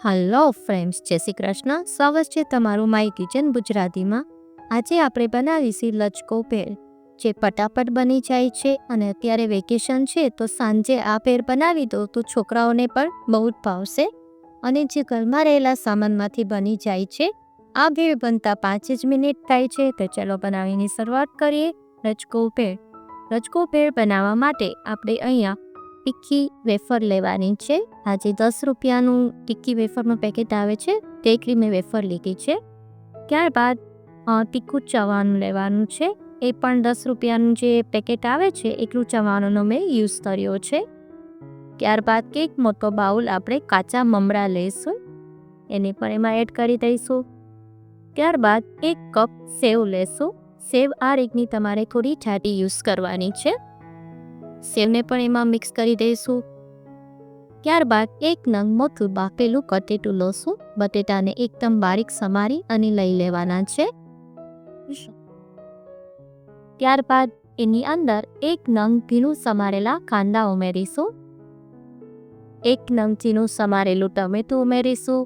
Hello friends, જય શ્રી કૃષ્ણ. સ્વાગત છે તમારું માય કિચન ગુજરાતીમાં. આજે આપણે બનાવીશું લચકો ભેળ, જે ફટાફટ બની જાય છે અને અત્યારે વેકેશન છે તો સાંજે આ ભેળ બનાવી દો તો છોકરાઓને પણ બહુ જ ભાવશે અને જે ઘરમાં રહેલા સામાનમાંથી બની જાય છે. આ ભેળ બનતા 5 જ મિનિટ થાય છે, તો ચાલો બનાવીની શરૂઆત કરીએ. લચકો ભેળ. લચકો ભેળ બનાવવા માટે આપણે અહીંયા ટિક્કી વેફર લેવાની છે. આજે 10 રૂપિયાનું ટિક્કી વેફરનું પેકેટ આવે છે તે મેં વેફર લીધી છે. ત્યારબાદ તીખું ચવાણું લેવાનું છે. એ પણ 10 રૂપિયાનું જે પેકેટ આવે છે એટલું ચવાણુંનો મેં યુઝ કર્યો છે. ત્યારબાદ એક મોટો બાઉલ આપણે કાચા મમરા લઈશું, એને પણ એમાં એડ કરી દઈશું. ત્યારબાદ 1 કપ સેવ લેશું. સેવ આ રીતની તમારે થોડી જાડી યુઝ કરવાની છે. સેવને પણ એમાં મિક્સ કરી દઈશું. ત્યારબાદ 1 નંગ મોટું બાફેલું બટેટું લઈશું. બટેટાને એકદમ બારીક સમારી અને લઈ લેવાના છે. ત્યારબાદ એની અંદર 1 નંગ ઝીણું સમારેલા કાંદા ઉમેરીશું. 1 નંગ ઝીણું સમારેલું ટમેટું ઉમેરીશું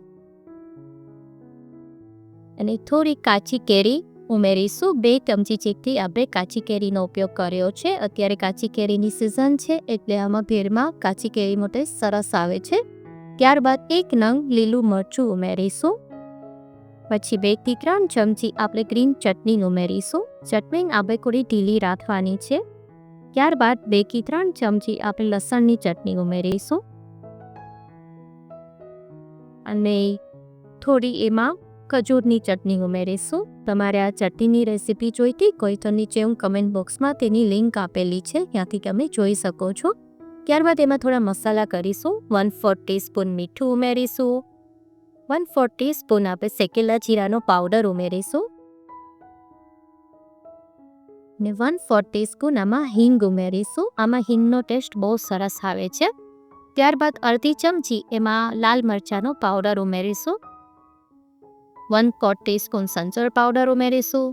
અને થોડી કાચી કેરી ઉમેરીશું. 2 ચમચી જેટલી આપણે કાચી કેરીનો ઉપયોગ કર્યો છે. અત્યારે કાચી કેરીની સિઝન છે એટલે આમાં ભેળમાં કાચી કેરીનો ટેસ્ટ સરસ આવે છે. ત્યારબાદ 1 નંગ લીલું મરચું ઉમેરીશું. પછી 2 થી 3 ચમચી આપણે ગ્રીન ચટણી ઉમેરીશું. ચટણી આપણે થોડી ઢીલી રાખવાની છે. ત્યારબાદ 2 થી 3 ચમચી આપણે લસણની ચટણી ઉમેરીશું અને થોડી એમાં ખજૂરની ચટણી ઉમેરીશું. તમારે આ ચટણીની રેસીપી જોઈતી કોઈ તો નીચે હું કમેન્ટ બોક્સમાં તેની લિંક આપેલી છે, ત્યાંથી તમે જોઈ શકો છો. ત્યારબાદ એમાં થોડા મસાલા કરીશું. 1/4 ટીસ્પૂન મીઠું ઉમેરીશું. 1/4 ટીસ્પૂન આપણે શેકેલા જીરાનો પાવડર ઉમેરીશું ને 1/4 ટીસ્પૂન આમાં હિંગ ઉમેરીશું. આમાં હિંગનો ટેસ્ટ બહુ સરસ આવે છે. ત્યારબાદ અડધી ચમચી એમાં લાલ મરચાંનો પાવડર ઉમેરીશું. 1/4 ટીસ્પૂન સંચળ પાવડર ઉમેરીશું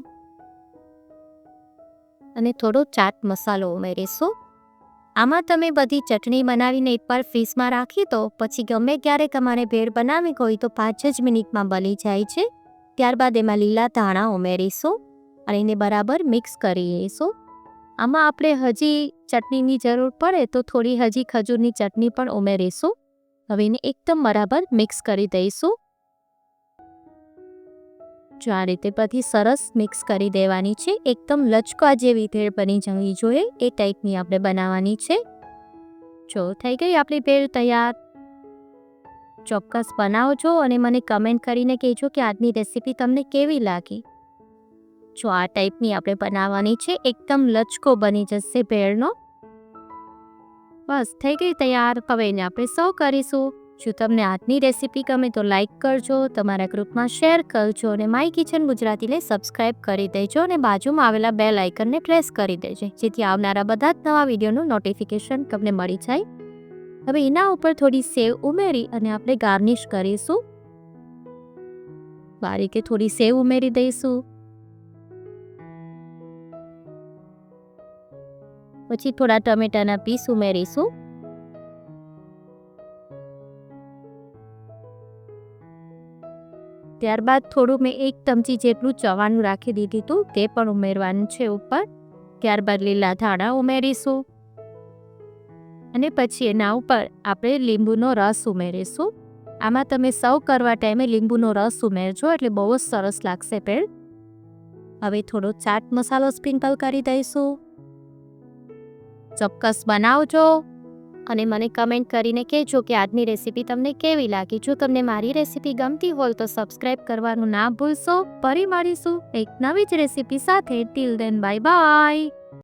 અને થોડો ચાટ મસાલો ઉમેરીશું. આમાં તમે બધી ચટણી બનાવીને એકવાર ફ્રીઝમાં રાખી દો, પછી ગમે ત્યારે તમારે ભેળ બનાવવી હોય તો 5 જ મિનિટમાં બની જાય છે. ત્યારબાદ એમાં લીલા ધાણા ઉમેરીશું અને એને બરાબર મિક્સ કરી લઈશું. આમાં આપણે હજી ચટણીની જરૂર પડે તો થોડી હજી ખજૂરની ચટણી પણ ઉમેરીશું. હવે એને એકદમ બરાબર મિક્સ કરી દઈશું. જો આ રીતે બધી સરસ મિક્સ કરી દેવાની છે. એકદમ લચકા જેવી ભેળ બની જવી જોઈએ એ ટાઈપની આપણે બનાવવાની છે. જો થઈ ગઈ આપણી ભેળ તૈયાર. ચોક્કસ બનાવજો અને મને કમેન્ટ કરીને કહેજો કે આજની રેસીપી તમને કેવી લાગી. જો આ ટાઈપની આપણે બનાવવાની છે. એકદમ લચકો બની જશે ભેળનો. બસ થઈ ગઈ તૈયાર. હવે એને આપણે સર્વ કરીશું. જો તમને આજની રેસીપી ગમે તો લાઈક કરજો, તમારા ગ્રુપમાં શેર કરજો અને માય કિચન ગુજરાતીને સબસ્ક્રાઈબ કરી દેજો અને બાજુમાં આવેલા બેલ આઇકનને પ્રેસ કરી દેજો, જેથી આવનારા બધા જ નવા વિડીયોનું નોટિફિકેશન તમને મળી જાય. હવે એના ઉપર થોડી સેવ ઉમેરી અને આપણે ગાર્નિશ કરીશું. બારીકે થોડી સેવ ઉમેરી દઈશું. પછી થોડા ટમેટાના પીસ ઉમેરીશું. ત્યારબાદ થોડું મેં 1 ચમચી જેટલું ચવાણું રાખી દીધું હતું તે પણ ઉમેરવાનું છે ઉપર. ત્યારબાદ લીલા ધાણા ઉમેરીશું અને પછી એના ઉપર આપણે લીંબુનો રસ ઉમેરીશું. આમાં તમે સર્વ કરવા ટાઈમે લીંબુનો રસ ઉમેરજો એટલે બહુ જ સરસ લાગશે ભેળ. હવે થોડો ચાટ મસાલો સ્પ્રિંકલ કરી દઈશું. ચોક્કસ બનાવજો અને મને કમેન્ટ કરીને કહેજો કે આજની રેસીપી તમને કેવી લાગી. જો તમને મારી રેસીપી ગમતી હોય તો સબસ્ક્રાઈબ કરવાનું ના ભૂલશો. ફરી મળીશું એક નવી જ રેસીપી સાથે. Till then bye bye.